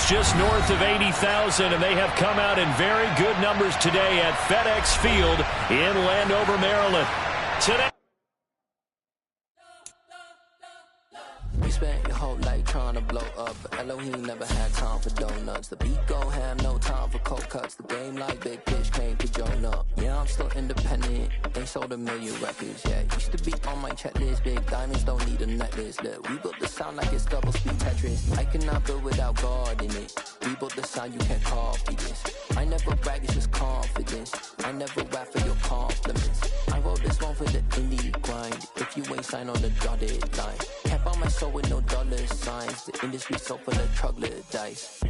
fans just north of 80,000, and they have come out in very good numbers today at FedEx Field in Landover, Maryland. Today, we spent your whole life trying to blow up, but Elohim never had time for donuts. The beat gon' have no time for cold cuts. The game like Big Fish came to join up. Yeah, I'm still independent, ain't sold a million records yet. Used to be on my checklist, big diamonds don't need a necklace. Look, we built the sound like it's double speed Tetris. I cannot build without God in it. We built the sound, you can't copy this. I never brag, it's just confidence. I never rap for your compliments. I wrote this one for the indie grind. If you ain't signed on the dotted line, can't buy my soul with no dollar signs. The industry so full of troglodytes.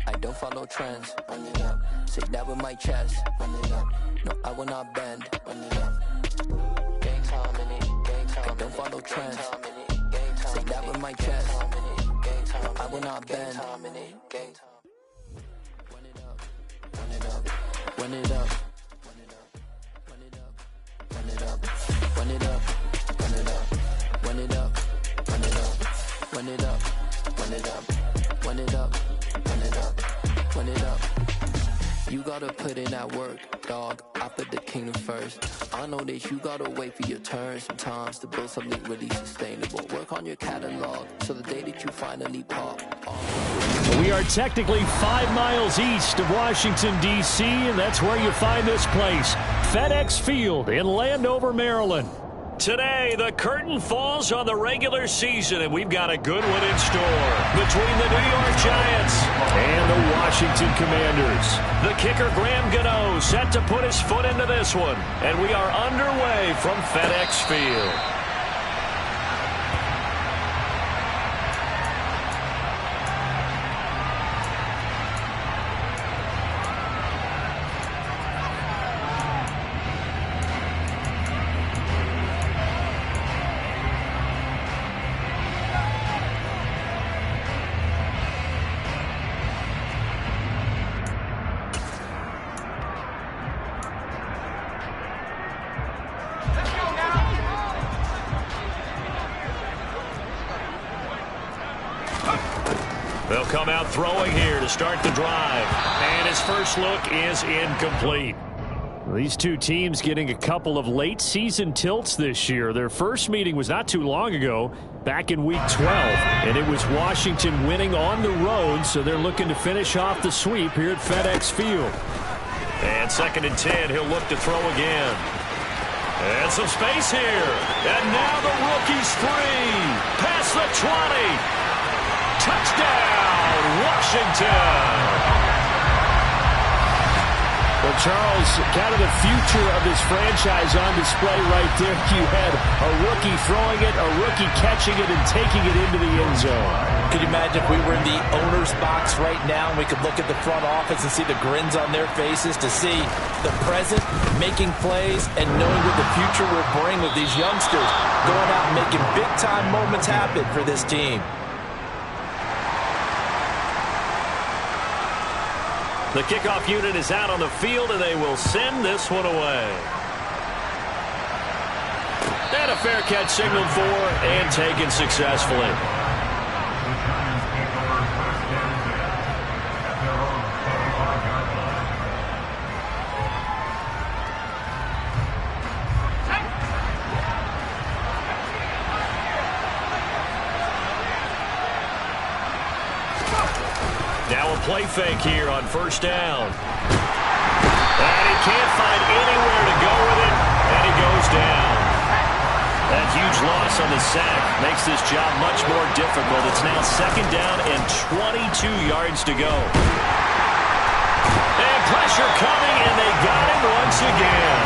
I don't follow trends. Run it up. Say that with my chest. Run it up. No, I will not bend. Run it up. Gang time in it. Gang time. I don't follow trends. Say that with my chest. No, I will not bend. Gang time. Run it up. Run it up. Run it up. Run it up. Run it up. Run it up. Run it up. Run it up. Run it up. Run it up. Run it up. Run it up. Run it up. Run it up. Run it up. You gotta put in that work, dog. I put the kingdom first. I know that you gotta wait for your turn sometimes to build something really sustainable. Work on your catalog so the day that you finally pop. We are technically 5 miles east of Washington, D.C., and that's where you find this place, FedEx Field in Landover, Maryland. Today, the curtain falls on the regular season, and we've got a good one in store between the New York Giants and the Washington Commanders. The kicker, Graham Gano, set to put his foot into this one, and we are underway from FedEx Field. They'll come out throwing here to start the drive. And his first look is incomplete. These two teams getting a couple of late season tilts this year. Their first meeting was not too long ago, back in week 12. And it was Washington winning on the road, so they're looking to finish off the sweep here at FedEx Field. And 2nd and 10, he'll look to throw again. And some space here. And now the rookie's free. Past the 20. Touchdown, Washington! Well, Charles, kind of the future of this franchise on display right there. You had a rookie throwing it, a rookie catching it, and taking it into the end zone. Could you imagine if we were in the owner's box right now and we could look at the front office and see the grins on their faces, to see the present, making plays, and knowing what the future will bring with these youngsters going out and making big-time moments happen for this team. The kickoff unit is out on the field, and they will send this one away. And a fair catch signaled for and taken successfully. Now a play fake here on first down. And he can't find anywhere to go with it, and he goes down. That huge loss on the sack makes this job much more difficult. It's now 2nd down and 22 yards to go. And pressure coming, and they got him once again.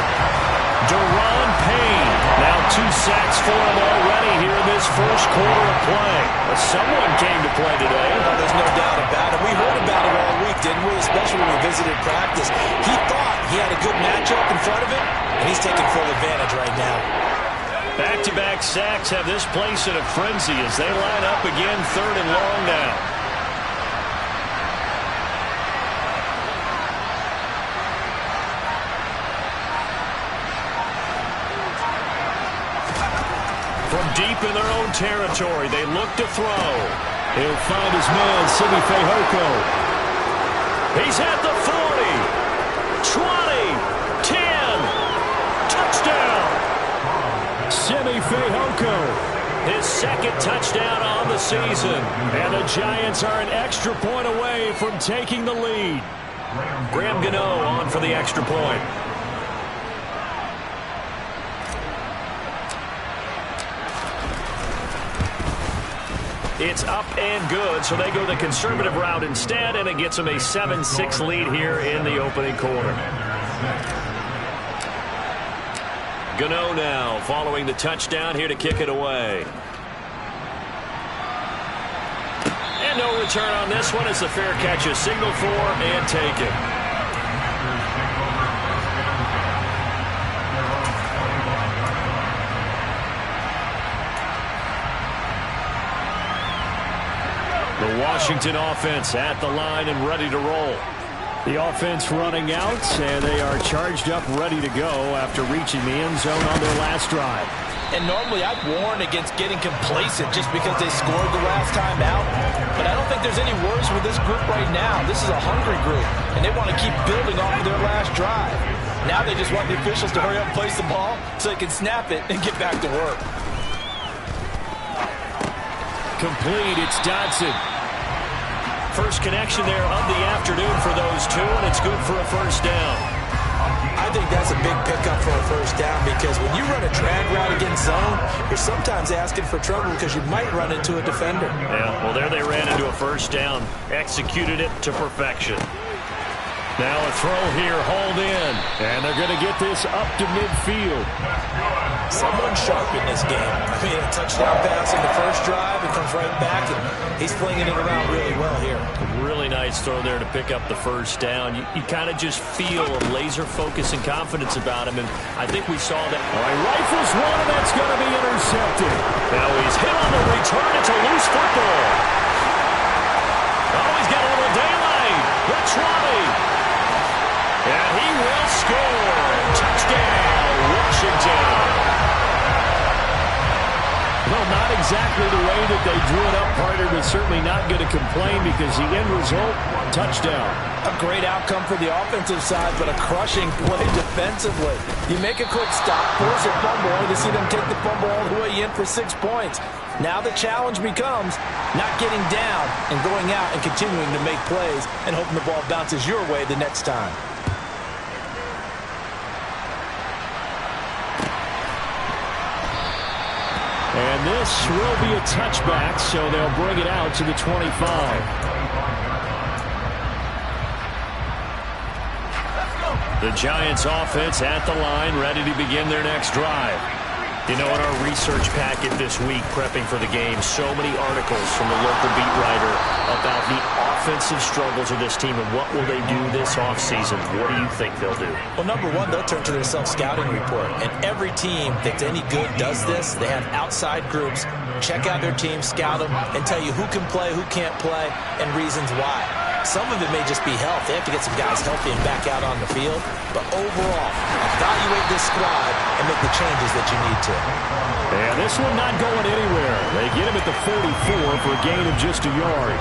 Deron Payne, now 2 sacks for him already here in this first quarter of play. But someone came to play today. Well, there's no doubt about it. We heard about it all week, didn't we? Especially when we visited practice. He thought he had a good matchup in front of him, and he's taking full advantage right now. Back-to-back sacks have this place in a frenzy as they line up again 3rd and long now. From deep in their own territory, they look to throw. He'll find his man, Simi Fehoko. He's at the 40, 20, 10, touchdown. Simi Fehoko, his second touchdown on the season. And the Giants are an extra point away from taking the lead. Graham Gano on for the extra point. It's up and good, so they go the conservative route instead, and it gets them a 7-6 lead here in the opening quarter. Gano now following the touchdown here to kick it away. And no return on this one as the fair catch is signaled for and taken. The Washington offense at the line and ready to roll. The offense running out, and they are charged up, ready to go after reaching the end zone on their last drive. And normally I'd warn against getting complacent just because they scored the last time out. But I don't think there's any worries with this group right now. This is a hungry group, and they want to keep building off of their last drive. Now they just want the officials to hurry up and place the ball so they can snap it and get back to work. Complete, it's Dodson. First connection there of the afternoon for those two, and it's good for a first down. I think that's a big pickup for a first down because when you run a drag route against zone, you're sometimes asking for trouble because you might run into a defender. Yeah, well, there they ran into a first down, executed it to perfection. Now a throw here, hauled in, and they're going to get this up to midfield. Someone sharp in this game. I mean, a touchdown pass in the first drive, it comes right back, and he's flinging it around really well here. Really nice throw there to pick up the first down. You kind of just feel a laser focus and confidence about him, and I think we saw that. All right, rifles one, and that's going to be intercepted. Now he's hit on the return. It's a loose football. Oh, he's got a little daylight. That's right. And he will score. Touchdown, Washington. Well, not exactly the way that they drew it up, partner, but certainly not going to complain because the end result, touchdown. A great outcome for the offensive side, but a crushing play defensively. You make a quick stop, force a fumble, only to see them take the fumble all the way in for 6 points. Now the challenge becomes not getting down and going out and continuing to make plays and hoping the ball bounces your way the next time. And this will be a touchback, so they'll bring it out to the 25. The Giants offense at the line, ready to begin their next drive. You know, in our research packet this week, prepping for the game, so many articles from the local beat writer about the offensive struggles of this team and what will they do this offseason. What do you think they'll do? Well, number one, they'll turn to their self-scouting report. And every team that's any good does this. They have outside groups, check out their team, scout them, and tell you who can play, who can't play, and reasons why. Some of it may just be health. They have to get some guys healthy and back out on the field. But overall, evaluate this squad and make the changes that you need to. And this one not going anywhere. They get him at the 44 for a gain of just a yard.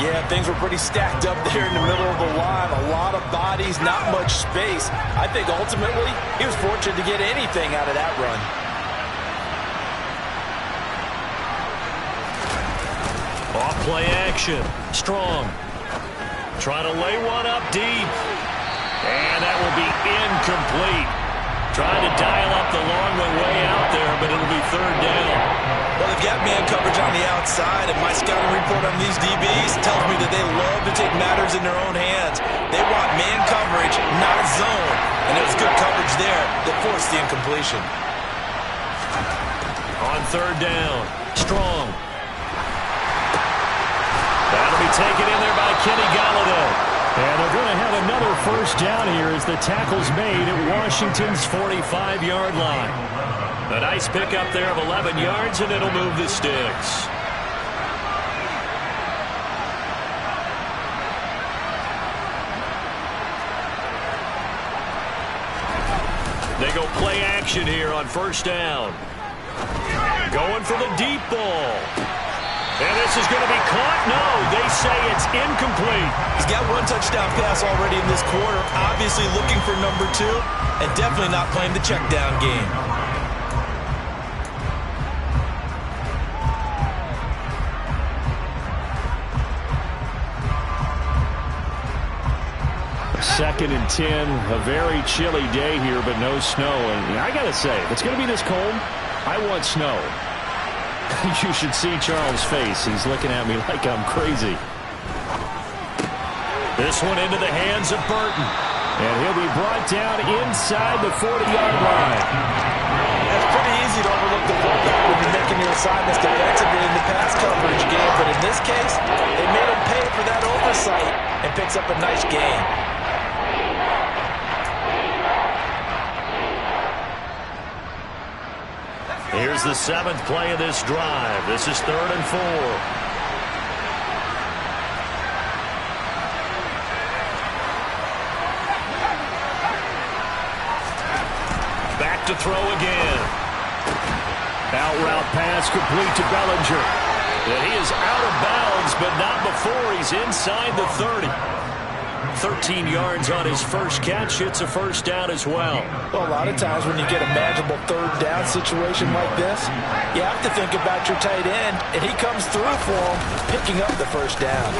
Yeah, things were pretty stacked up there in the middle of the line. A lot of bodies, not much space. I think ultimately he was fortunate to get anything out of that run. Off play action. Strong. Trying to lay one up deep. And that will be incomplete. Trying to dial up the long way out there, but it'll be third down. Well, they've got man coverage on the outside, and my scouting report on these DBs tells me that they love to take matters in their own hands. They want man coverage, not zone. And it was good coverage there that forced the incompletion. On third down. Strong. That'll be taken in there by Kenny Golladay. And they're going to have another first down here as the tackle's made at Washington's 45-yard line. A nice pickup there of 11 yards, and it'll move the sticks. They go play action here on first down. Going for the deep ball. And this is going to be caught. No, they say it's incomplete. He's got one touchdown pass already in this quarter. Obviously looking for number 2, and definitely not playing the check down game. Second and 10, a very chilly day here, but no snow. And I got to say, if it's going to be this cold, I want snow. You should see Charles' face. He's looking at me like I'm crazy. This one into the hands of Burton. And he'll be brought down inside the 40-yard line. It's pretty easy to overlook the fullback when you're making your assignments defensively in the pass coverage game. But in this case, they made him pay for that oversight and picks up a nice gain. Here's the 7th play of this drive. This is 3rd and 4. Back to throw again. Out route pass complete to Bellinger. And he is out of bounds, but not before he's inside the 30. 13 yards on his first catch. It's a first down as well. Well, a lot of times when you get a manageable 3rd down situation like this, you have to think about your tight end, and he comes through for him, picking up the first down.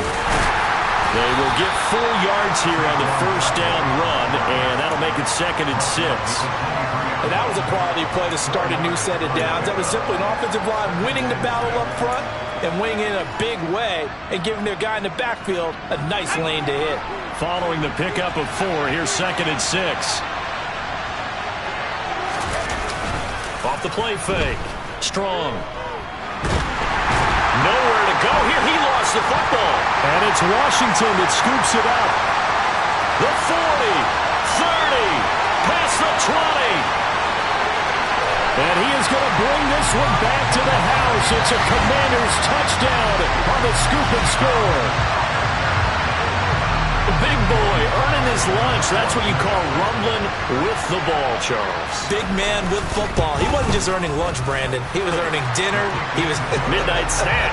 They will get 4 yards here on the first down run, and that'll make it 2nd and 6. And that was a quality play to start a new set of downs. That was simply an offensive line winning the battle up front and winning in a big way and giving their guy in the backfield a nice lane to hit. Following the pickup of 4, here's 2nd and 6. Off the play fake. Strong. Nowhere to go here. He lost the football. And it's Washington that scoops it up. The 40, 30, past the 20. And he is going to bring this one back to the house. It's a Commanders touchdown on the scoop and score. Big boy earning his lunch. That's what you call rumbling with the ball, Charles. Big man with football. He wasn't just earning lunch, Brandon. He was earning dinner. He was midnight snack.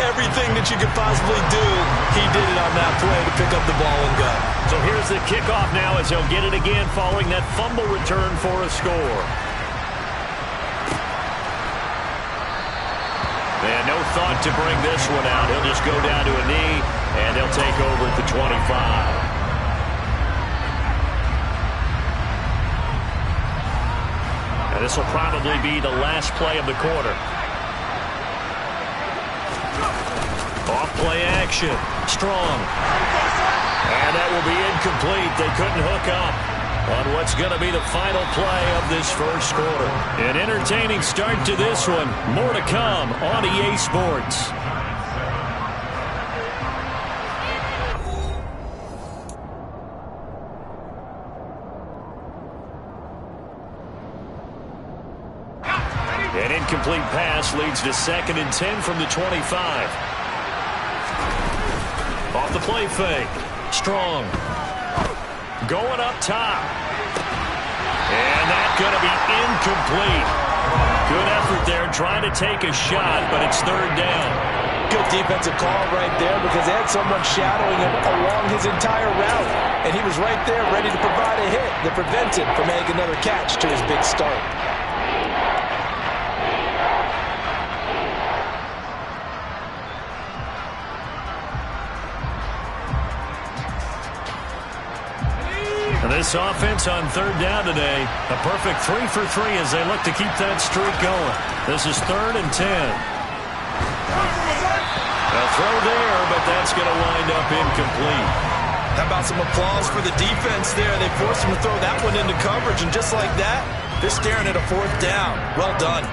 Everything that you could possibly do, he did it on that play to pick up the ball and go. So here's the kickoff now as he'll get it again following that fumble return for a score. They had no thought to bring this one out. He'll just go down to a knee, and they'll take over at the 25. And this will probably be the last play of the quarter. Off play action. Strong. And that will be incomplete. They couldn't hook up on what's going to be the final play of this first quarter. An entertaining start to this one. More to come on EA Sports. An incomplete pass leads to 2nd and 10 from the 25. Off the play fake. Strong. Going up top. And that's going to be incomplete. Good effort there trying to take a shot, but it's 3rd down. Good defensive call right there because they had someone shadowing him along his entire route. And he was right there ready to provide a hit that prevents him from making another catch to his big start. This offense on 3rd down today, a perfect 3 for 3 as they look to keep that streak going. This is 3rd and 10. A throw there, but that's going to wind up incomplete. How about some applause for the defense there? They forced him to throw that one into coverage, and just like that, they're staring at a 4th down. Well done.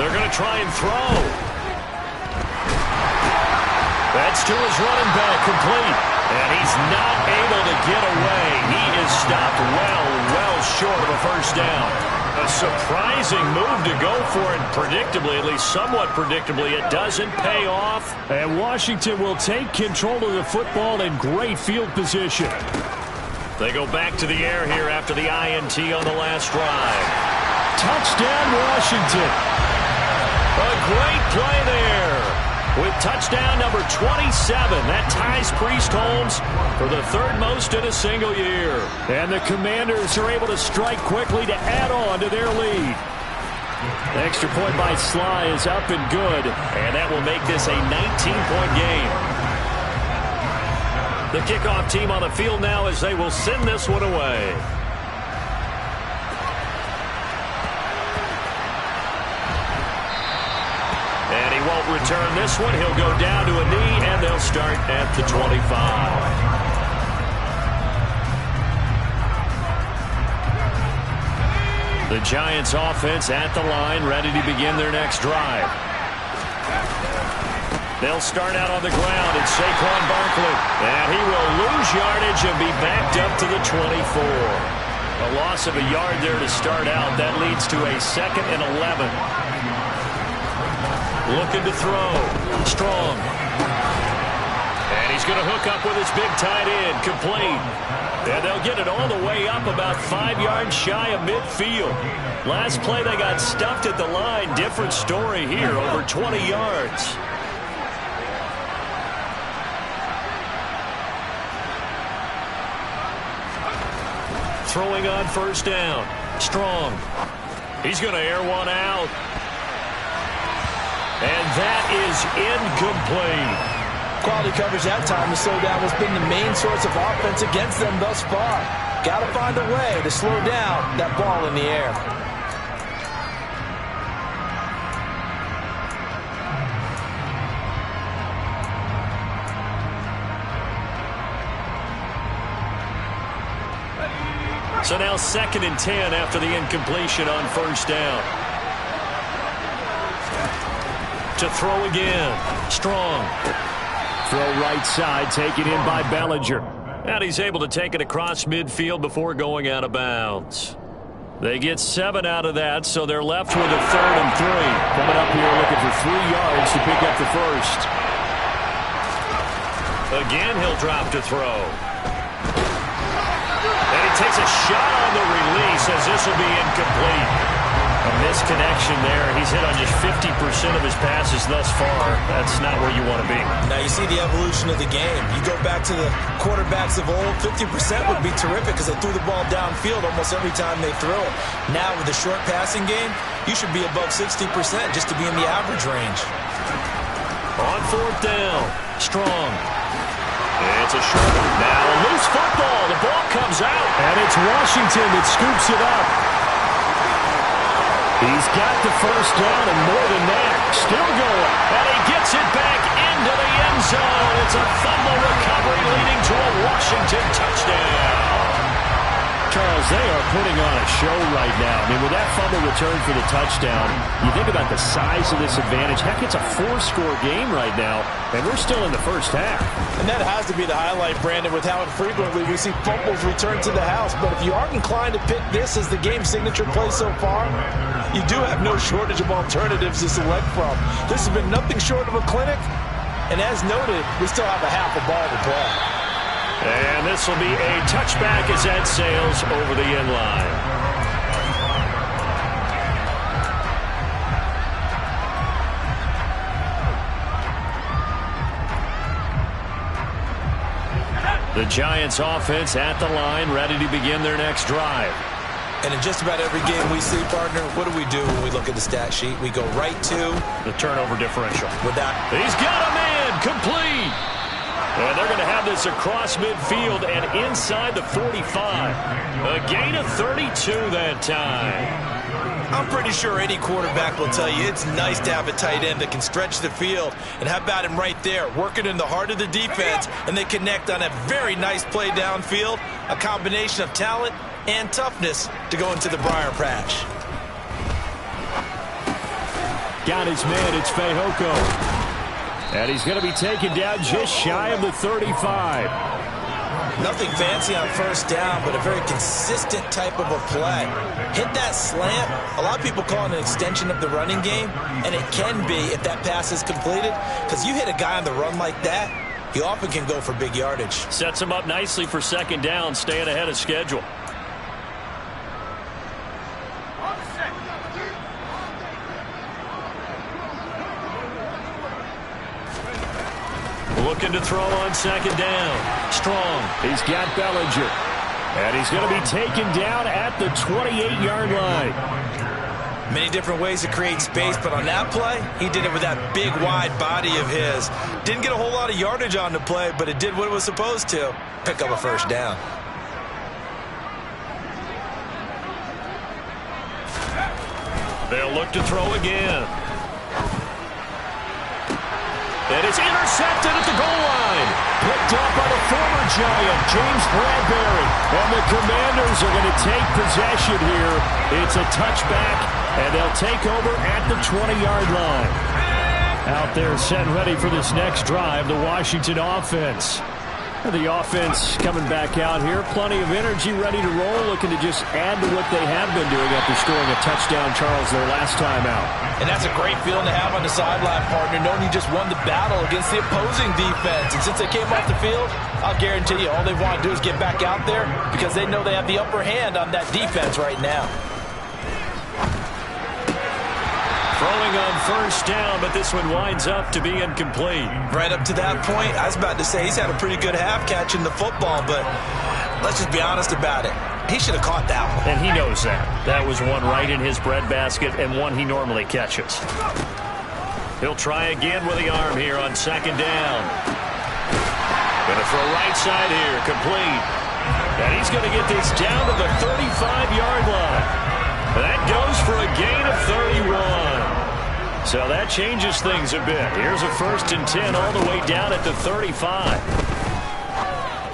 They're going to try and throw. That's to his running back, complete. And he's not able to get away. He is stopped well short of a first down. A surprising move to go for it predictably, at least somewhat predictably. It doesn't pay off. And Washington will take control of the football in great field position. They go back to the air here after the INT on the last drive. Touchdown, Washington. A great play there. With touchdown number 27, that ties Priest Holmes for the third most in a single year. And the Commanders are able to strike quickly to add on to their lead. The extra point by Sly is up and good, and that will make this a 19-point game. The kickoff team on the field now as they will send this one away. And he won't return this one. He'll go down to a knee, and they'll start at the 25. The Giants offense at the line, ready to begin their next drive. They'll start out on the ground, and Saquon Barkley. And he will lose yardage and be backed up to the 24. A loss of a yard there to start out. That leads to a 2nd and 11. Looking to throw. Strong. And he's going to hook up with his big tight end. Complete. And they'll get it all the way up about 5 yards shy of midfield. Last play they got stuffed at the line. Different story here. Over 20 yards. Throwing on first down. Strong. He's going to air one out. And that is incomplete. Quality coverage that time. The slowdown has been the main source of offense against them thus far. Got to find a way to slow down that ball in the air. So now 2nd and 10 after the incompletion on first down. To throw again. Strong. Throw right side, taken in by Bellinger. And he's able to take it across midfield before going out of bounds. They get 7 out of that, so they're left with a 3rd and 3. Coming up here looking for 3 yards to pick up the first. Again, he'll drop to throw. And he takes a shot on the release as this will be incomplete. A misconnection there. He's hit on just 50% of his passes thus far. That's not where you want to be. Now you see the evolution of the game. You go back to the quarterbacks of old, 50% would be terrific because they threw the ball downfield almost every time they throw it. Now with the short passing game, you should be above 60% just to be in the average range. On 4th down. Strong. It's a short one. Now a loose football. The ball comes out. And it's Washington that scoops it up. He's got the first down and more than that. Still going. And he gets it back into the end zone. It's a fumble recovery leading to a Washington touchdown. Charles, they are putting on a show right now. I mean, with that fumble return for the touchdown, you think about the size of this advantage. Heck, it's a 4-score game right now, and we're still in the first half. And that has to be the highlight, Brandon, with how infrequently we see fumbles return to the house. But if you aren't inclined to pick this as the game signature play so far, you do have no shortage of alternatives to select from. This has been nothing short of a clinic. And as noted, we still have a half a ball to play. And this will be a touchback as that sails over the end line. The Giants offense at the line, ready to begin their next drive. And in just about every game we see, partner, what do we do when we look at the stat sheet? We go right to the turnover differential. With that, he's got a man, complete. And they're going to have this across midfield and inside the 45. A gain of 32 that time. I'm pretty sure any quarterback will tell you it's nice to have a tight end that can stretch the field. And how about him right there, working in the heart of the defense, and they connect on a very nice play downfield, a combination of talent and toughness to go into the briar patch. Got his man, it's Fehoko. And he's going to be taken down just shy of the 35. Nothing fancy on first down, but a very consistent type of a play. Hit that slant. A lot of people call it an extension of the running game, and it can be if that pass is completed, because you hit a guy on the run like that, he often can go for big yardage. Sets him up nicely for second down, staying ahead of schedule. Looking to throw on second down. Strong. He's got Bellinger. And he's going to be taken down at the 28-yard line. Many different ways to create space, but on that play, he did it with that big, wide body of his. Didn't get a whole lot of yardage on the play, but it did what it was supposed to. Pick up a first down. They'll look to throw again. And it's intercepted at the goal line. Picked up by the former Giant, James Bradbury. And the Commanders are going to take possession here. It's a touchback, and they'll take over at the 20-yard line. Out there set ready for this next drive, the Washington offense. The offense coming back out here. Plenty of energy, ready to roll, looking to just add to what they have been doing after scoring a touchdown, Charles, their last time out. And that's a great feeling to have on the sideline, partner, knowing you just won the battle against the opposing defense. And since they came off the field, I'll guarantee you all they want to do is get back out there because they know they have the upper hand on that defense right now. Throwing on first down, but this one winds up to be incomplete. Right up to that point, I was about to say he's had a pretty good half catching the football, but let's just be honest about it. He should have caught that one. And he knows that. That was one right in his breadbasket and one he normally catches. He'll try again with the arm here on second down. Gonna throw right side here, complete. And he's gonna get this down to the 35-yard line. That goes for a gain of 31. So that changes things a bit. Here's a 1st and 10 all the way down at the 35.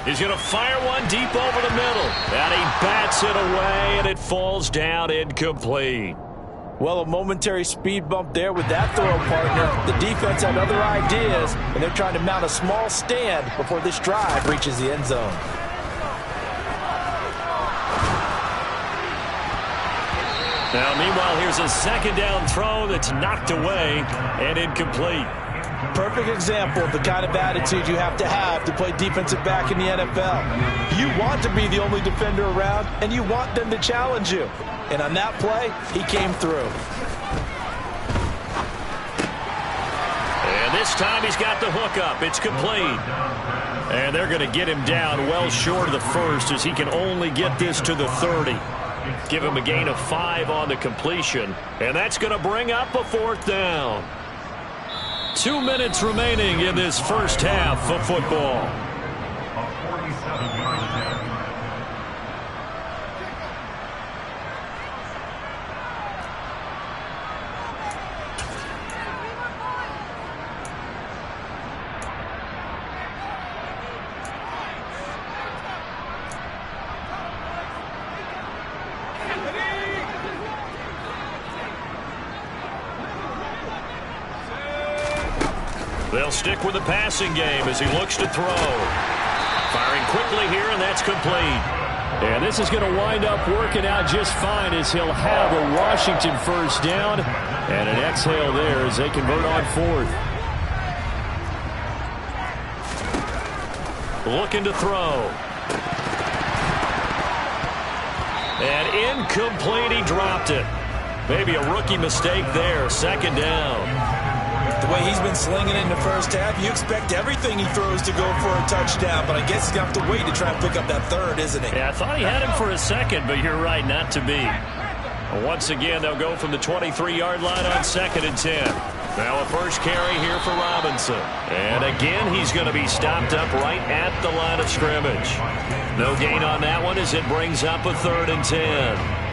He's going to fire one deep over the middle. And he bats it away, and it falls down incomplete. Well, a momentary speed bump there with that throw, partner. The defense had other ideas, and they're trying to mount a small stand before this drive reaches the end zone. Now, meanwhile, here's a second down throw that's knocked away and incomplete. Perfect example of the kind of attitude you have to play defensive back in the NFL. You want to be the only defender around, and you want them to challenge you. And on that play, he came through. And this time he's got the hook up. It's complete. And they're going to get him down well short of the first as he can only get this to the 30. Give him a gain of 5 on the completion. And that's going to bring up a 4th down. 2 minutes remaining in this first half of football. They'll stick with the passing game as he looks to throw. Firing quickly here, and that's complete. And this is going to wind up working out just fine as he'll have a Washington first down. And an exhale there as they convert on 4th. Looking to throw. And incomplete, he dropped it. Maybe a rookie mistake there, second down. The way he's been slinging it in the first half, you expect everything he throws to go for a touchdown, but I guess he's going to have to wait to try and pick up that 3rd, isn't he? Yeah, I thought he had him for a second, but you're right, not to be. Once again, they'll go from the 23-yard line on 2nd and 10. Now a first carry here for Robinson. And again, he's going to be stopped up right at the line of scrimmage. No gain on that one as it brings up a 3rd and 10.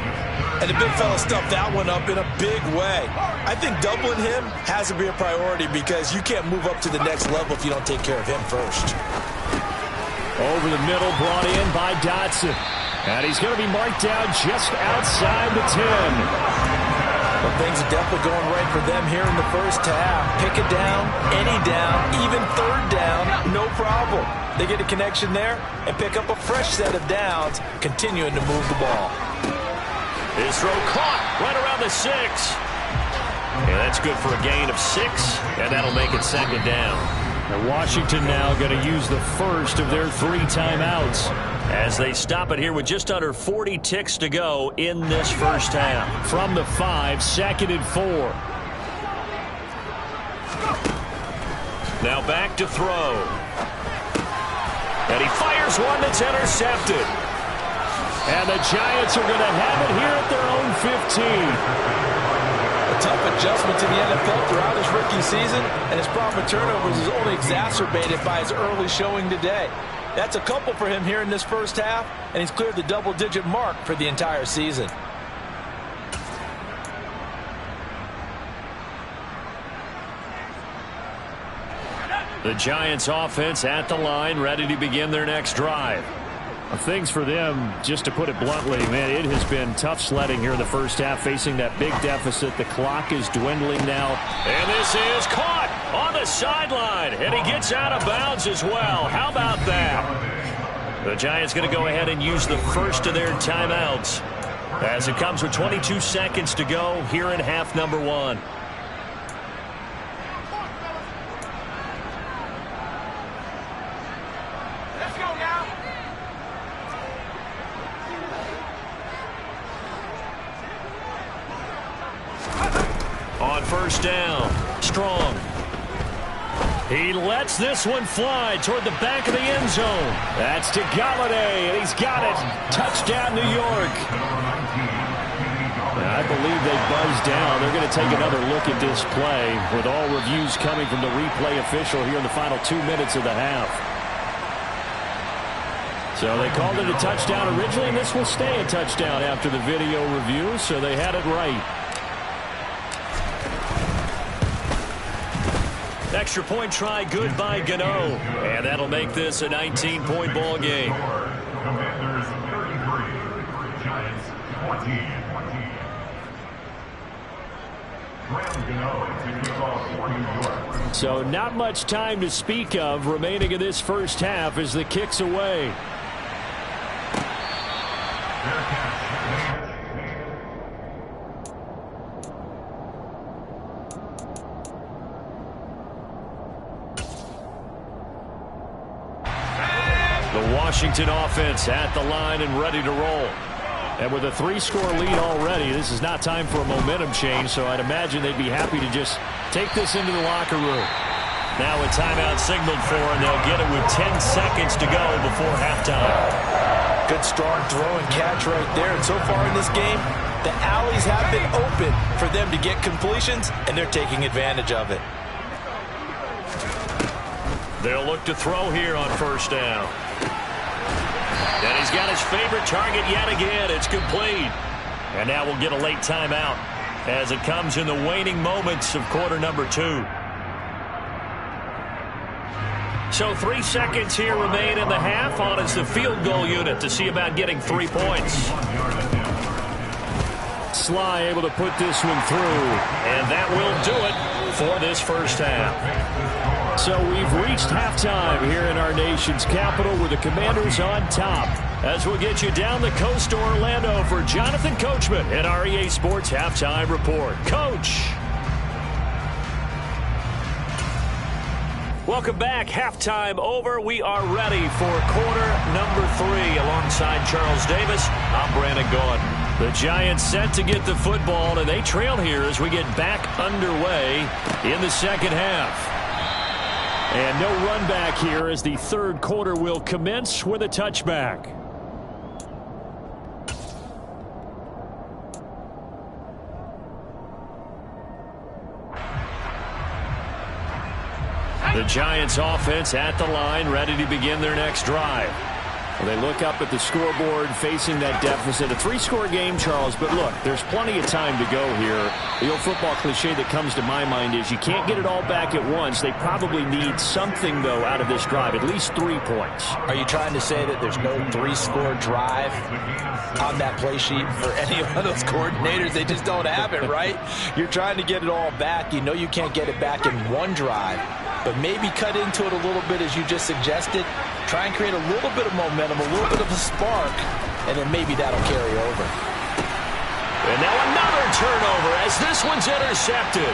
And the big fella stuffed that one up in a big way. I think doubling him has to be a priority because you can't move up to the next level if you don't take care of him first. Over the middle, brought in by Dotson. And he's going to be marked down just outside the 10. Well, things are definitely going right for them here in the first half. Pick a down, any down, even third down, no problem. They get a connection there and pick up a fresh set of downs, continuing to move the ball. His throw caught right around the 6. And that's good for a gain of 6, and that'll make it second down. Now Washington now going to use the first of their 3 timeouts as they stop it here with just under 40 ticks to go in this first half. From the 5, 2nd and 4. Now back to throw. And he fires one that's intercepted. And the Giants are going to have it here at their own 15. A tough adjustment to the NFL throughout his rookie season, and his problem with turnovers is only exacerbated by his early showing today. That's a couple for him here in this first half, and he's cleared the double-digit mark for the entire season. The Giants offense at the line, ready to begin their next drive. Things for them, just to put it bluntly, man, it has been tough sledding here in the first half, facing that big deficit. The clock is dwindling now. And this is caught on the sideline, and he gets out of bounds as well. How about that? The Giants going to go ahead and use the first of their timeouts as it comes with 22 seconds to go here in half number 1. On first down, Strong. He lets this one fly toward the back of the end zone. That's to Galladay, and he's got it. Touchdown, New York. And I believe they buzzed down. They're going to take another look at this play with all reviews coming from the replay official here in the final 2 minutes of the half. So they called it a touchdown originally, and this will stay a touchdown after the video review, so they had it right. Extra point try good by Gano. And that'll make this a 19-point ball game. Commanders 33, Giants 20. Graham Gano to kick off for New York. So not much time to speak of remaining in this first half as the kick's away. Washington offense at the line and ready to roll. And with a 3-score lead already, this is not time for a momentum change, so I'd imagine they'd be happy to just take this into the locker room. Now a timeout signaled for, and they'll get it with 10 seconds to go before halftime. Good strong throw and catch right there. And so far in this game, the alleys have been open for them to get completions, and they're taking advantage of it. They'll look to throw here on first down. And he's got his favorite target yet again. It's complete. And now we'll get a late timeout as it comes in the waning moments of quarter number 2. So 3 seconds here remain in the half. On is the field goal unit to see about getting 3 points. Sly able to put this one through. And that will do it for this first half. So we've reached halftime here in our nation's capital with the Commanders on top. As we'll get you down the coast to Orlando for Jonathan Coachman at our EA Sports Halftime Report. Coach. Welcome back. Halftime over. We are ready for quarter number 3 alongside Charles Davis. I'm Brandon Gordon. The Giants set to get the football, and they trail here as we get back underway in the second half. And no run back here as the third quarter will commence with a touchback. The Giants offense at the line, ready to begin their next drive. They look up at the scoreboard facing that deficit. A 3-score game, Charles, but look, there's plenty of time to go here. The old football cliche that comes to my mind is you can't get it all back at once. They probably need something, though, out of this drive, at least 3 points. Are you trying to say that there's no 3-score drive on that play sheet for any of those coordinators? They just don't have it, right? You're trying to get it all back. You know you can't get it back in one drive, but maybe cut into it a little bit as you just suggested. Try and create a little bit of momentum, a little bit of a spark, and then maybe that'll carry over. And now another turnover as this one's intercepted.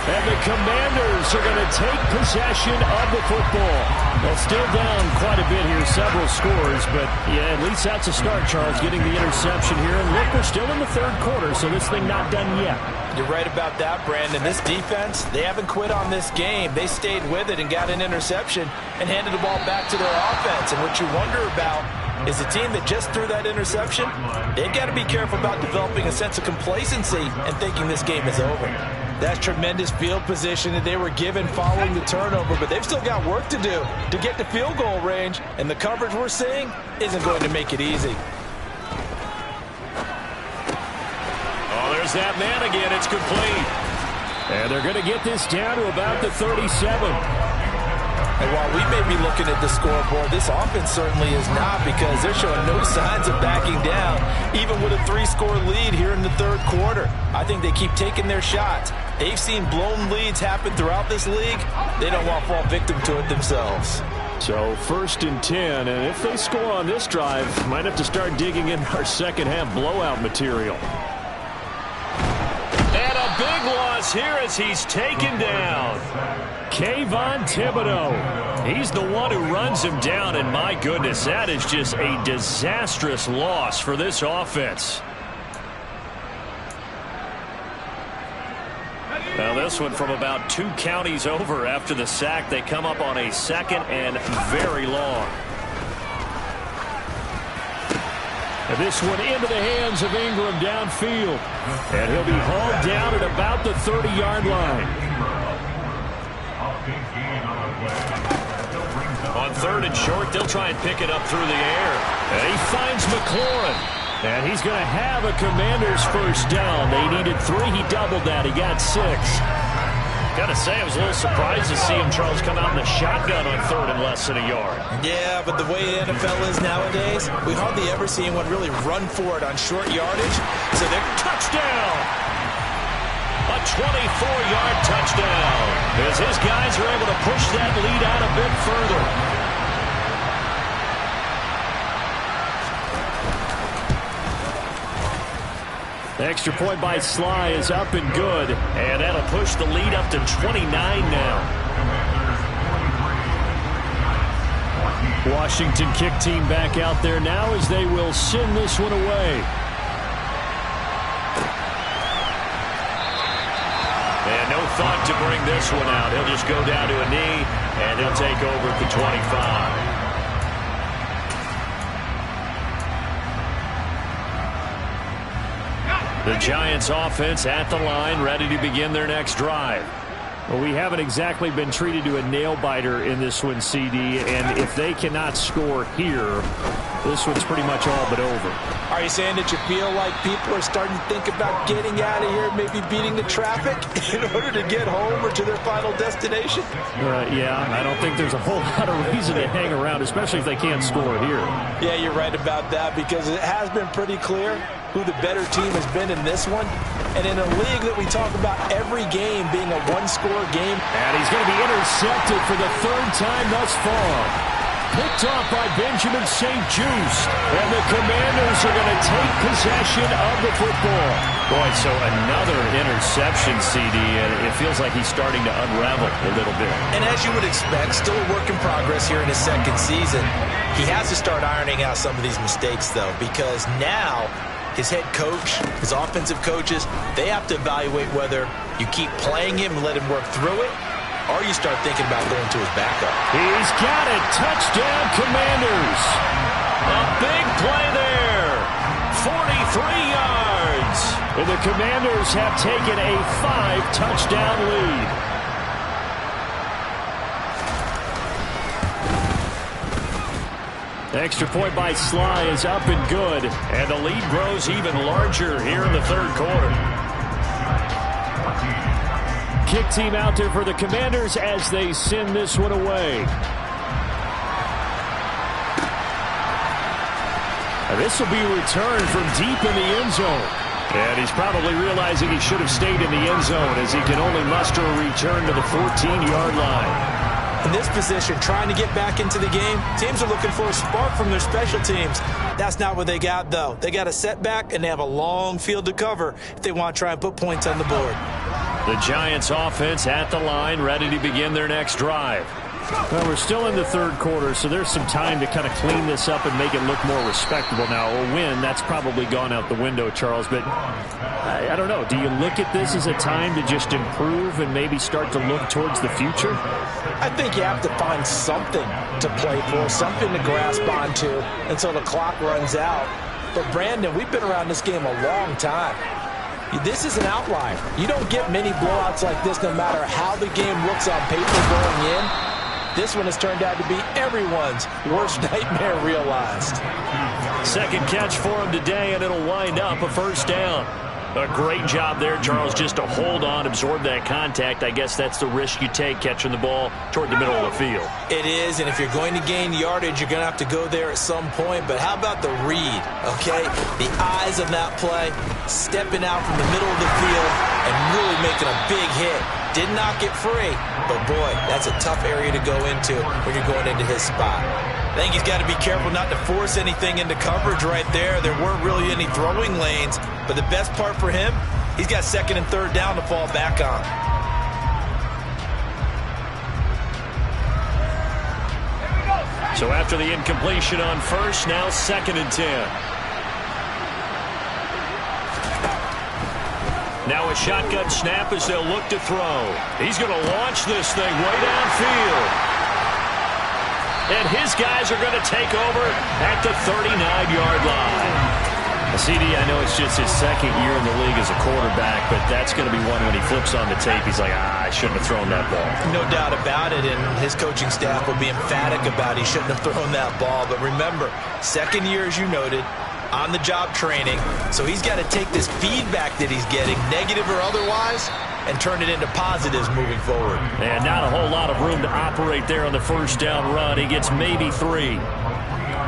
And the Commanders are going to take possession of the football. Well, still down quite a bit here, several scores, but yeah, at least that's a start, Charles, getting the interception here. And look, we're still in the third quarter, so this thing not done yet. You're right about that, Brandon. This defense, they haven't quit on this game. They stayed with it and got an interception and handed the ball back to their offense. And what you wonder about is the team that just threw that interception, they've got to be careful about developing a sense of complacency and thinking this game is over. That's tremendous field position that they were given following the turnover, but they've still got work to do to get to field goal range, and the coverage we're seeing isn't going to make it easy. Oh, there's that man again. It's complete. And they're going to get this down to about the 37. And while we may be looking at the scoreboard, this offense certainly is not, because they're showing no signs of backing down, even with a 3-score lead here in the third quarter. I think they keep taking their shots. They've seen blown leads happen throughout this league. They don't want to fall victim to it themselves. So 1st and 10, and if they score on this drive, might have to start digging in our second half blowout material. And a big loss here as he's taken down. Kayvon Thibodeau. He's the one who runs him down, and my goodness, that is just a disastrous loss for this offense. Now this one from about 2 counties over after the sack. They come up on a 2nd and very long. And this one into the hands of Ingram downfield. And he'll be hauled down at about the 30-yard line. On 3rd and short, they'll try and pick it up through the air. And he finds McLaurin. And he's going to have a Commanders first down. They needed 3. He doubled that. He got 6. Got to say, I was a little surprised to see him, Charles, come out in the shotgun on 3rd and less than a yard. Yeah, but the way the NFL is nowadays, we hardly ever see anyone really run for it on short yardage. So they're touchdown. A 24-yard touchdown. As his guys are able to push that lead out a bit further. The extra point by Sly is up and good, and that'll push the lead up to 29 now. Washington kick team back out there now as they will send this one away. And no thought to bring this one out. He'll just go down to a knee, and he'll take over at the 25. The Giants offense at the line, ready to begin their next drive. Well, we haven't exactly been treated to a nail-biter in this one, CD, and if they cannot score here, this one's pretty much all but over. Are you saying that you feel like people are starting to think about getting out of here, maybe beating the traffic in order to get home or to their final destination? Yeah, I don't think there's a whole lot of reason to hang around, especially if they can't score here. Yeah, you're right about that, because it has been pretty clear who the better team has been in this one. And in a league that we talk about every game being a one-score game. And he's going to be intercepted for the 3rd time thus far. Picked off by Benjamin St. Juste. And the Commanders are going to take possession of the football. Boy, so another interception, CD, and it feels like he's starting to unravel a little bit. And as you would expect, still a work in progress here in his 2nd season. He has to start ironing out some of these mistakes, though, because now his head coach, his offensive coaches, they have to evaluate whether you keep playing him and let him work through it, or you start thinking about going to his backup. He's got it. Touchdown, Commanders. A big play there. 43 yards. And the Commanders have taken a 5-touchdown lead. Extra point by Sly is up and good, and the lead grows even larger here in the third quarter. Kick team out there for the Commanders as they send this one away. And this will be returned from deep in the end zone. And he's probably realizing he should have stayed in the end zone as he can only muster a return to the 14-yard line. In this position, trying to get back into the game, teams are looking for a spark from their special teams. That's not what they got, though. They got a setback, and they have a long field to cover if they want to try and put points on the board. The Giants offense at the line, ready to begin their next drive. Well, we're still in the third quarter, so there's some time to kind of clean this up and make it look more respectable. Now, a win, that's probably gone out the window, Charles, but I don't know. Do you look at this as a time to just improve and maybe start to look towards the future? I think you have to find something to play for, something to grasp onto until the clock runs out. But, Brandon, we've been around this game a long time. This is an outlier. You don't get many blowouts like this no matter how the game looks on paper going in. This one has turned out to be everyone's worst nightmare realized. Second catch for him today, and it'll wind up a first down. A great job there, Charles, just to hold on, absorb that contact. I guess that's the risk you take catching the ball toward the middle of the field. It is, and if you're going to gain yardage, you're going to have to go there at some point. But how about the read, okay? The eyes of that play, stepping out from the middle of the field and really making a big hit. Did not get free, but boy, that's a tough area to go into when you're going into his spot. I think he's got to be careful not to force anything into coverage right there. There weren't really any throwing lanes, but the best part for him, he's got second and third down to fall back on. So after the incompletion on first, now second and 10. Now a shotgun snap as they'll look to throw. He's going to launch this thing way downfield. And his guys are going to take over at the 39-yard line. CD, I know it's just his second year in the league as a quarterback, but that's going to be one when he flips on the tape. He's like, I shouldn't have thrown that ball. No doubt about it, and his coaching staff will be emphatic about he shouldn't have thrown that ball. But remember, second year, as you noted, on-the-job training, so he's got to take this feedback that he's getting, negative or otherwise, and turn it into positives moving forward. And not a whole lot of room to operate there on the first down run. He gets maybe 3.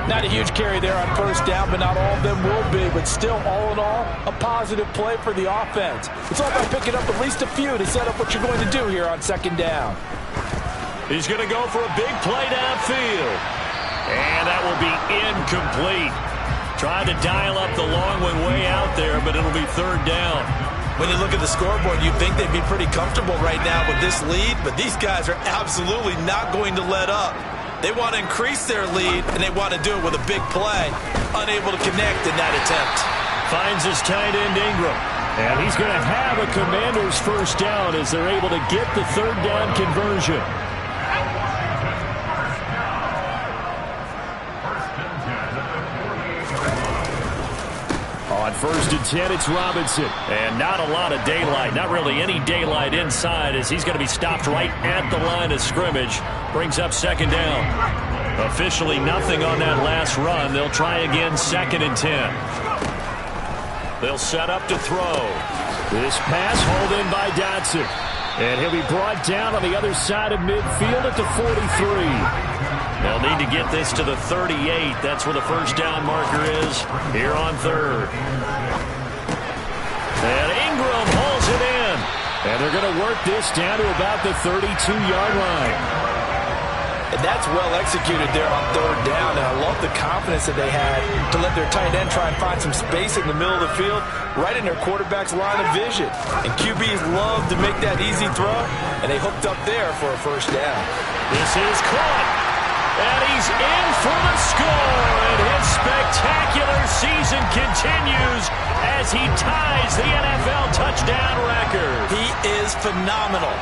Not a huge carry there on first down, but not all of them will be. But still, all in all, a positive play for the offense. It's all about picking up at least a few to set up what you're going to do here on second down. He's going to go for a big play downfield. And that will be incomplete. Tried to dial up the long one way out there, but it'll be third down. When you look at the scoreboard, you'd think they'd be pretty comfortable right now with this lead, but these guys are absolutely not going to let up. They want to increase their lead, and they want to do it with a big play. Unable to connect in that attempt. Finds his tight end Ingram. And he's going to have a Commanders first down as they're able to get the third down conversion. On first and 10, it's Robinson. And not a lot of daylight, not really any daylight inside as he's going to be stopped right at the line of scrimmage. Brings up second down. Officially nothing on that last run. They'll try again second and 10. They'll set up to throw. This pass hauled in by Dotson. And he'll be brought down on the other side of midfield at the 43. They'll need to get this to the 38. That's where the first down marker is here on third. And Ingram hauls it in. And they're going to work this down to about the 32-yard line. And that's well executed there on third down. And I love the confidence that they had to let their tight end try and find some space in the middle of the field, right in their quarterback's line of vision. And QBs love to make that easy throw, and they hooked up there for a first down. This is caught. And he's in for the score. And his spectacular season continues as he ties the NFL touchdown record. He is phenomenal.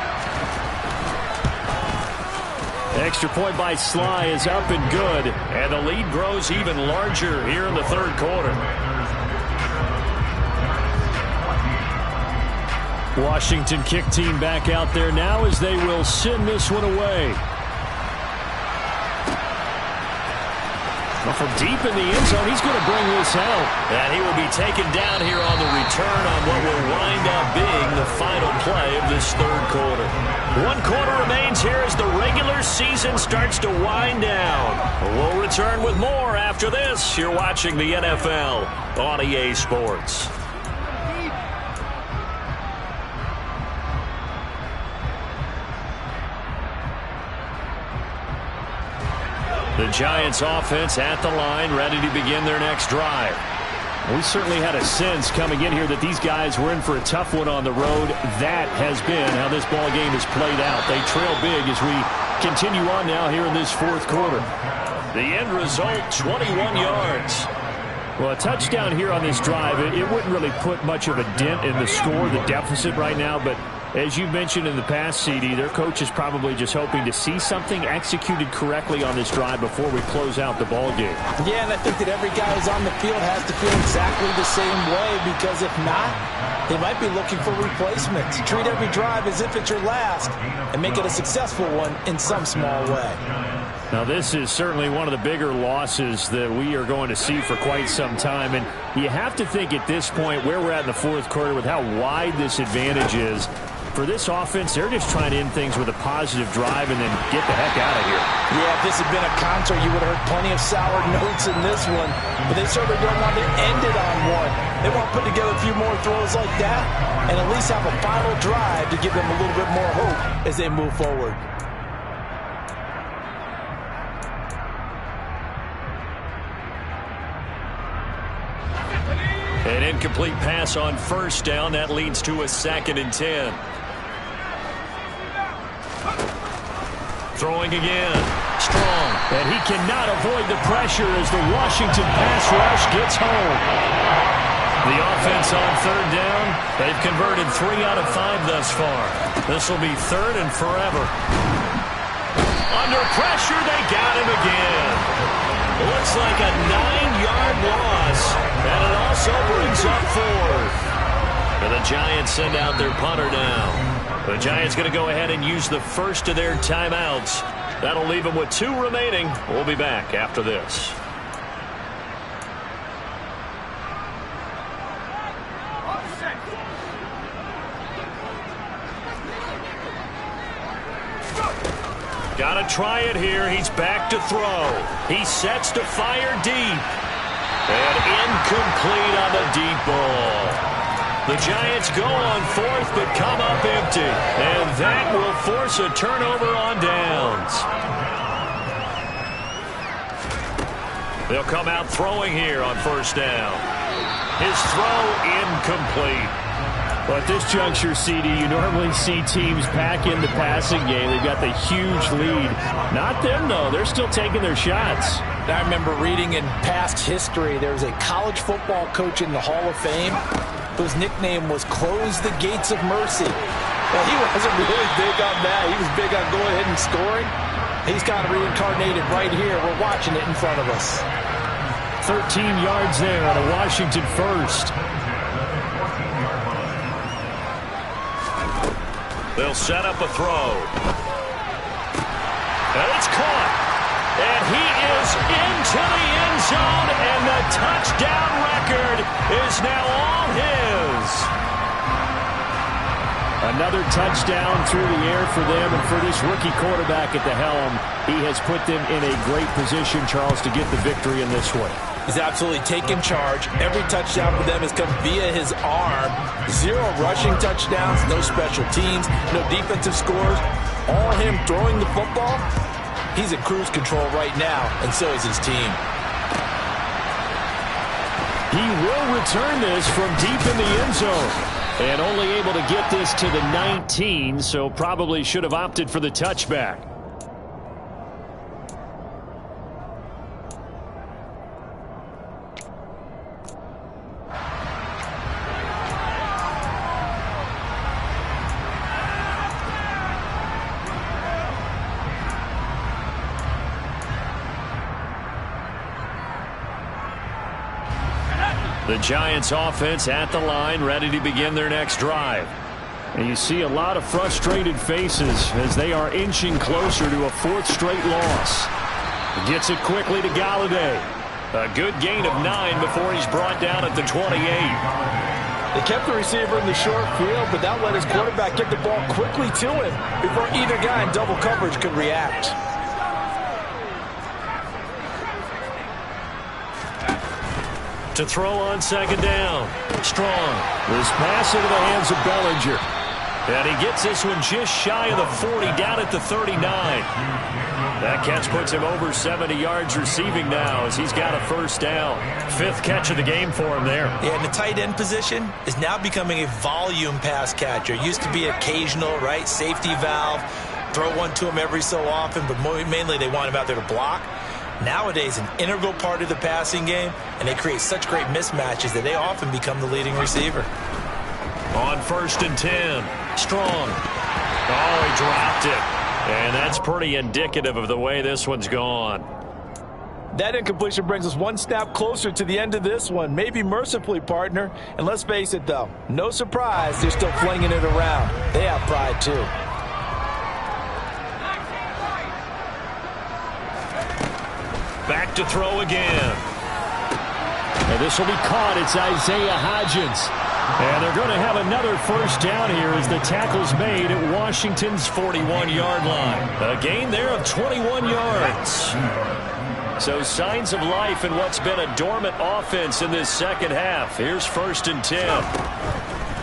Extra point by Sly is up and good. And the lead grows even larger here in the third quarter. Washington kick team back out there now as they will send this one away. Well, from deep in the end zone, he's going to bring this out. And he will be taken down here on the return on what will wind up being the final play of this third quarter. 1 quarter remains here as the regular season starts to wind down. We'll return with more after this. You're watching the NFL on EA Sports. The Giants offense at the line, ready to begin their next drive. We certainly had a sense coming in here that these guys were in for a tough one on the road. That has been how this ball game has played out. They trail big as we continue on now here in this fourth quarter. The end result, 21 yards. Well, a touchdown here on this drive, it wouldn't really put much of a dent in the score, the deficit right now, but as you mentioned in the past, CD, their coach is probably just hoping to see something executed correctly on this drive before we close out the ball game. Yeah, and I think that every guy who's on the field has to feel exactly the same way, because if not, they might be looking for replacements. Treat every drive as if it's your last and make it a successful one in some small way. Now, this is certainly one of the bigger losses that we are going to see for quite some time, and you have to think at this point where we're at in the fourth quarter with how wide this advantage is. For this offense, they're just trying to end things with a positive drive and then get the heck out of here. Yeah, if this had been a concert, you would have heard plenty of sour notes in this one. But they certainly don't want to end it on one. They want to put together a few more throws like that and at least have a final drive to give them a little bit more hope as they move forward. An incomplete pass on first down. That leads to a 2nd and 10. Throwing again. Strong. And he cannot avoid the pressure as the Washington pass rush gets home. The offense on third down. They've converted 3 out of 5 thus far. This will be 3rd and forever. Under pressure, they got him again. Looks like a 9-yard loss. And it also brings up 4th. And the Giants send out their punter now. The Giants going to go ahead and use the first of their timeouts. That'll leave them with 2 remaining. We'll be back after this. Got to try it here. He's back to throw. He sets to fire deep. And incomplete on the deep ball. The Giants go on 4th but come up empty. And that will force a turnover on downs. They'll come out throwing here on first down. His throw incomplete. Well, at this juncture, CD, you normally see teams pack in the passing game. They've got the huge lead. Not them, though. They're still taking their shots. I remember reading in past history, there was a college football coach in the Hall of Fame whose nickname was Close the Gates of Mercy. Well, he wasn't really big on that. He was big on going ahead and scoring. He's kind of reincarnated right here. We're watching it in front of us. 13 yards there on a Washington first. They'll set up a throw. And it's caught. And he is into the end zone, and the touchdown record is now all his. Another touchdown through the air for them, and for this rookie quarterback at the helm, he has put them in a great position, Charles, to get the victory in this one. He's absolutely taken charge. Every touchdown for them has come via his arm. 0 rushing touchdowns, no special teams, no defensive scores. All him throwing the football. He's in cruise control right now, and so is his team. He will return this from deep in the end zone. And only able to get this to the 19, so probably should have opted for the touchback. The Giants offense at the line, ready to begin their next drive. And you see a lot of frustrated faces as they are inching closer to a 4th straight loss. Gets it quickly to Galladay. A good gain of 9 before he's brought down at the 28. They kept the receiver in the short field, but that let his quarterback get the ball quickly to him before either guy in double coverage could react. To throw on second down. Strong. This pass into the hands of Bellinger. And he gets this one just shy of the 40, down at the 39. That catch puts him over 70 yards receiving now as he's got a first down. 5th catch of the game for him there. Yeah, and the tight end position is now becoming a volume pass catcher. Used to be occasional, right? Safety valve. Throw one to him every so often, but mainly they want him out there to block. Nowadays, an integral part of the passing game, and they create such great mismatches that they often become the leading receiver. On 1st and 10. Strong. Oh, he dropped it. And that's pretty indicative of the way this one's gone. That incompletion brings us one snap closer to the end of this one. Maybe mercifully, partner. And let's face it, though. No surprise, they're still flinging it around. They have pride, too. Back to throw again. And this will be caught. It's Isaiah Hodgins. And they're going to have another first down here as the tackle's made at Washington's 41-yard line. A gain there of 21 yards. So signs of life in what's been a dormant offense in this second half. Here's 1st and 10.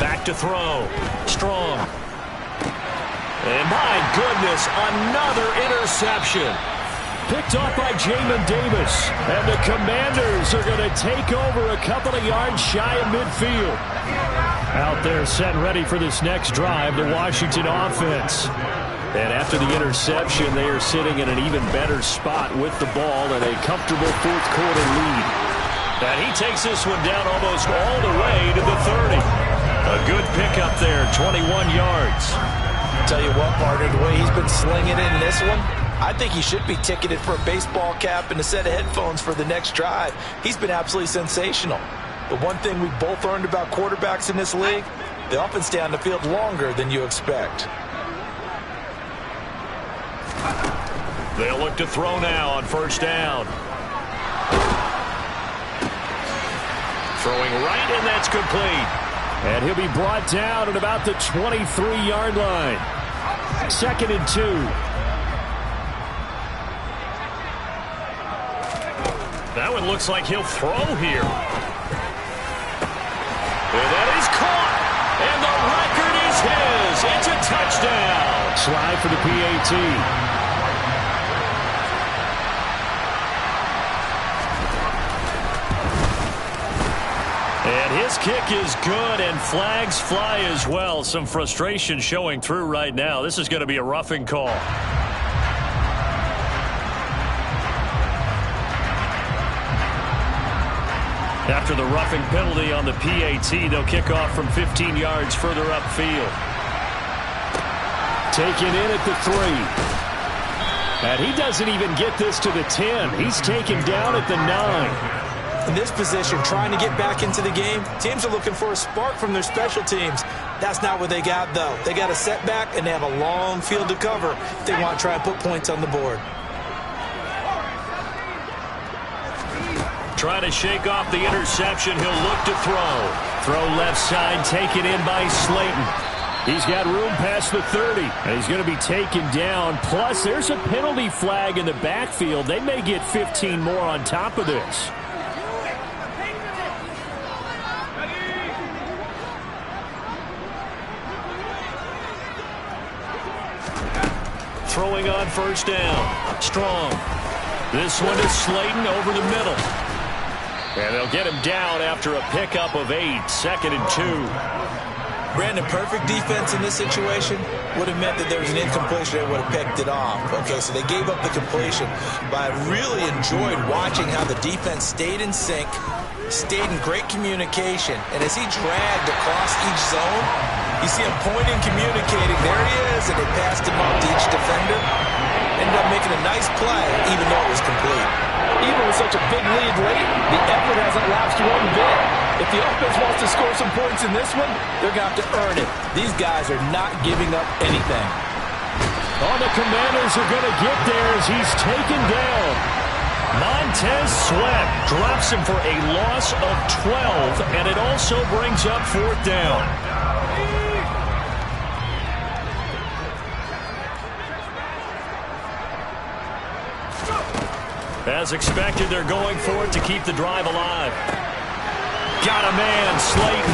Back to throw. Strong. And my goodness, another interception. Picked off by Jamin Davis. And the Commanders are going to take over a couple of yards shy of midfield. Out there set ready for this next drive, the Washington offense. And after the interception, they are sitting in an even better spot with the ball and a comfortable 4th quarter lead. And he takes this one down almost all the way to the 30. A good pickup there, 21 yards. Tell you what, partner, the way he's been slinging in this one, I think he should be ticketed for a baseball cap and a set of headphones for the next drive. He's been absolutely sensational. But one thing we both learned about quarterbacks in this league, they often stay on the field longer than you expect. They'll look to throw now on 1st down. Throwing right, and that's complete. And he'll be brought down at about the 23-yard line. 2nd and 2. That one looks like he'll throw here. And that is caught. And the record is his. It's a touchdown. Slide for the PAT. And his kick is good, and flags fly as well. Some frustration showing through right now. This is going to be a roughing call. After the roughing penalty on the PAT, they'll kick off from 15 yards further upfield. Taken in at the 3. And he doesn't even get this to the 10. He's taken down at the 9. In this position, trying to get back into the game, teams are looking for a spark from their special teams. That's not what they got, though. They got a setback, and they have a long field to cover if they want to try and put points on the board. Trying to shake off the interception. He'll look to throw. Throw left side, taken in by Slayton. He's got room past the 30, and he's going to be taken down. Plus, there's a penalty flag in the backfield. They may get 15 more on top of this. Throwing on 1st down. Strong. This one is Slayton over the middle. And they'll get him down after a pickup of 8. 2nd and 2. Brandon, perfect defense in this situation would have meant that there was an incompletion that would have picked it off. Okay, so they gave up the completion. But I really enjoyed watching how the defense stayed in sync, stayed in great communication. And as he dragged across each zone, you see him pointing, communicating. There he is, and they passed him off to each defender. Ended up making a nice play, even though it was complete. Even with such a big lead late, the effort hasn't lapsed one bit. If the offense wants to score some points in this one, they're going to have to earn it. These guys are not giving up anything. Oh, the Commanders are going to get there as he's taken down. Montez Sweat drops him for a loss of 12, and it also brings up 4th down. As expected, they're going for it to keep the drive alive. Got a man, Slayton.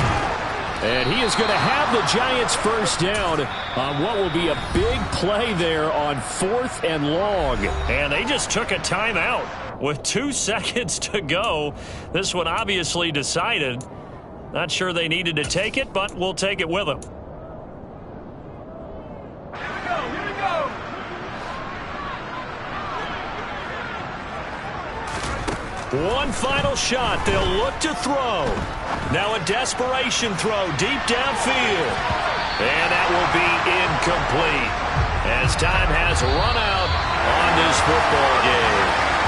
And he is going to have the Giants first down on what will be a big play there on 4th and long. And they just took a timeout with 2 seconds to go. This one obviously decided. Not sure they needed to take it, but we'll take it with them. Here we go. One final shot. They'll look to throw. Now a desperation throw deep downfield. And that will be incomplete as time has run out on this football game.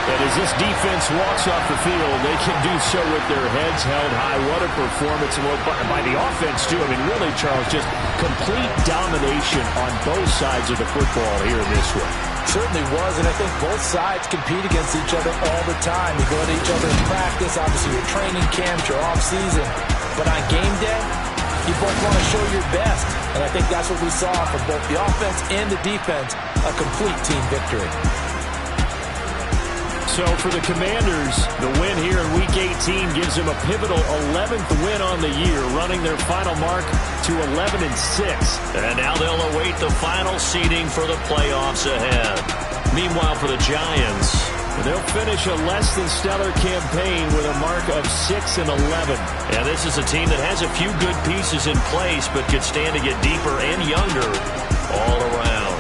And as this defense walks off the field, they can do so with their heads held high. What a performance by the offense, too. I mean, really, Charles, just complete domination on both sides of the football here in this one. Certainly was, and I think both sides compete against each other all the time. You go to each other in practice, obviously your training camps, your off-season. But on game day, you both want to show your best. And I think that's what we saw from both the offense and the defense, a complete team victory. So for the Commanders, the win here in Week 18 gives them a pivotal 11th win on the year, running their final mark to 11-6. And now they'll await the final seeding for the playoffs ahead. Meanwhile, for the Giants, they'll finish a less than stellar campaign with a mark of 6-11. And this is a team that has a few good pieces in place, but could stand to get deeper and younger all around.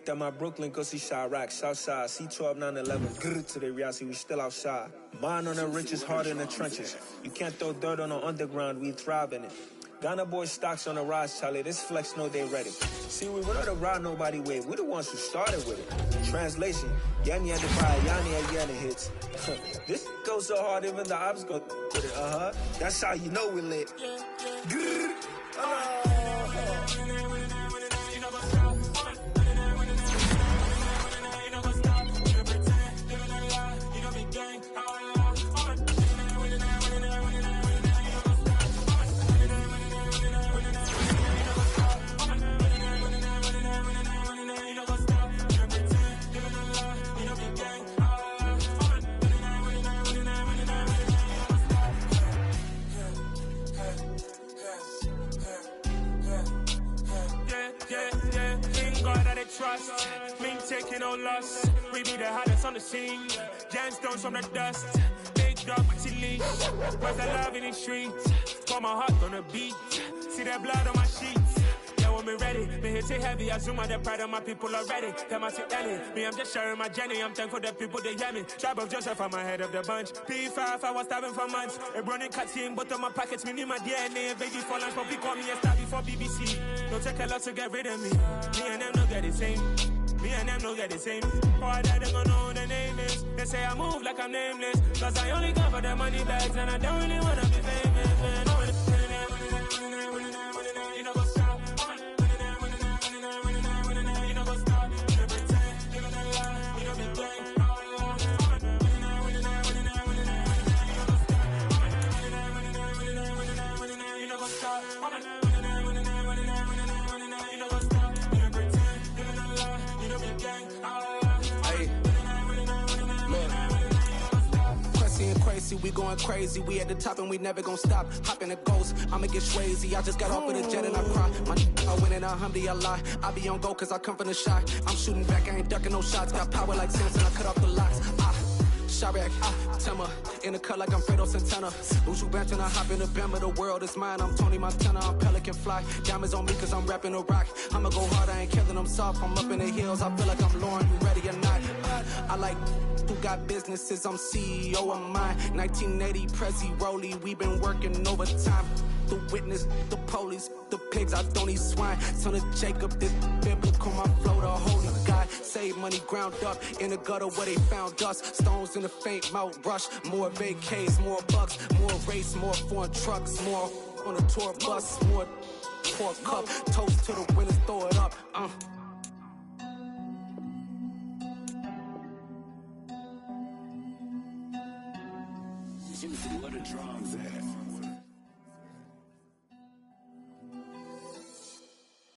that my Brooklyn, go see Chirac, Southside, C12, 911, grrr to the reality, we still outside. Mine on the riches, hard in the trenches. You can't throw dirt on the underground, we thrive in it. Ghana boys stocks on the rise, Charlie, this flex know they ready. See, we not to ride nobody wave, we the ones who started with it. Translation, Yanni had to buy Yanni at Yanni hits. This goes so hard, even the ops go with it, That's how you know we lit. Grrr. Trust, me taking no loss. We be the hottest on the scene. Gemstones from the dust. Big dog, pretty leash. Where's the love in the streets? Pour my heart on the beat. See that blood on my sheets. Yeah, when me ready, me hit it heavy. I zoom out the pride of my people already. Them I see Ellie. Me, I'm just sharing my journey. I'm thankful that people they hear me. Tribe of Joseph, I'm ahead of the bunch. P5, I was starving for months. A running cut team, but on my pockets, me need my DNA. Baby for lunch, but call me a star before BBC. Don't take a lot to get rid of me. Me and them don't get the same. Me and them don't get the same. All that they gonna know who the name is. They say I move like I'm nameless. Cause I only come for the money bags and I don't really wanna be famous, man. You know what's up? You know what's up? You know pretend. You know lie. You know be gang. You know what's up? Crazy, we going crazy. We at the top and we never gonna stop. Hop in a ghost, I'ma get crazy. I just got off with a jet and I cry. I win in a Humvee, I lie. I be on go cause I come from the shot. I'm shooting back, I ain't ducking no shots. Got power like Samson, I cut off the locks. Chirac, Timmer, in the cut like I'm Fredo Santana. Uju Banton, I hop in the Bama, the world is mine. I'm Tony Montana, I'm Pelican Fly. Diamonds on me cause I'm rapping a rock. I'ma go hard, I ain't killing them soft. I'm up in the hills, I feel like I'm Lauren, you ready or not? I like who got businesses, I'm CEO of mine. 1980 Prezi Rolly, we been working overtime. The witness, the police, the pigs, I don't eat swine. Son of Jacob, this biblical, my flow, the holy God. Save money ground up in the gutter where they found us. Stones in the faint mouth rush. More vacays, more bucks, more race, more foreign trucks, more on a tour bus, more pork cup. Toast to the winners, throw it up. Where the drums at?